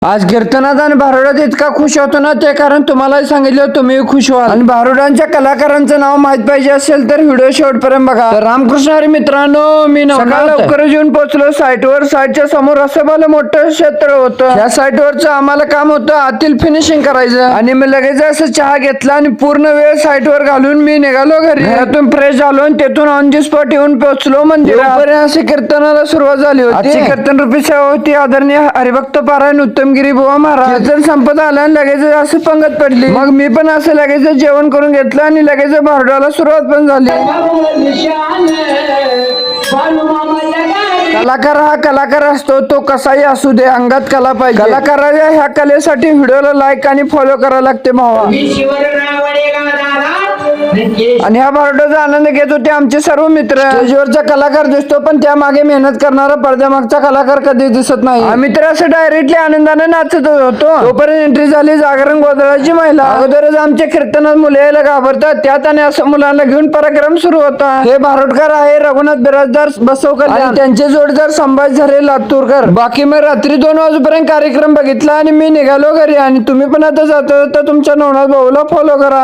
आज कीर्तनात आणि भारुडात इतका खुश होतो ना, ते कारण तुम्हालाही सांगितलं, तुम्ही खुश व्हाल. आणि भारुडांच्या कलाकारांचं नाव माहित पाहिजे असेल तर व्हिडिओ शेवटपर्यंत बघा. तर रामकृष्ण हरी मित्रांनो, मी सकाळी लवकर येऊन पोहोचलो साईटवर. साईटच्या समोर असं मला मोठं क्षेत्र होतं. या साईटवरचं आम्हाला काम होतं आतील फिनिशिंग करायचं. आणि मी लगेच असं चहा घेतला आणि पूर्ण वेळ साईटवर घालून मी निघालो घरी. घरातून फ्रेश झालो आणि तेथून ऑन दी स्पॉट येऊन पोहोचलो मंदिरात. अशी कीर्तनाला सुरुवात झाली होती. आजची कीर्तन रूपी सेवा होती आदरणीय हरिभक्त पारायण उत्तमगिरी बुवा महाराज. कीर्तन संपत आलं आणि लगेच असं पंगत पडली. मग मी पण असं लगेच जेवण करून घेतलं आणि लगेच भारुडाला सुरुवात पण झाली. कलाकार हा कलाकार असतो, तो कसाही असू दे, अंगात कला पाहिजे. कलाकाराच्या ह्या कलेसाठी व्हिडिओला लाईक आणि फॉलो करायला लागते भावा. आणि ह्या भारुडाचा आनंद घेत होते आमचे सर्व मित्र. स्टेजवरचा कलाकार दिसतो पण त्या मागे मेहनत करणारा पडद्यामागचा कलाकार कधी दिसत नाही. आम्ही तर असं डायरेक्टली आनंदाने नाचत होतो. तोपर्यंत एंट्री झाली जागरण गोंधळाची महिला. अगोदरच आमच्या कीर्तनात मुले यायला घाबरतात, त्यात आणि असं मुलांना घेऊन पराक्रम सुरू होता. हे भारुडकर आहे रघुनाथ बिराजदार बसवकर आणि त्यांचे जोडीदार संभाजी झरे लातूरकर. बाकी मग रात्री 2 वाजेपर्यंत कार्यक्रम बघितला आणि मी निघालो घरी. आणि तुम्ही पण आता जाता तुमच्या नवनाथ भाऊला फॉलो करा.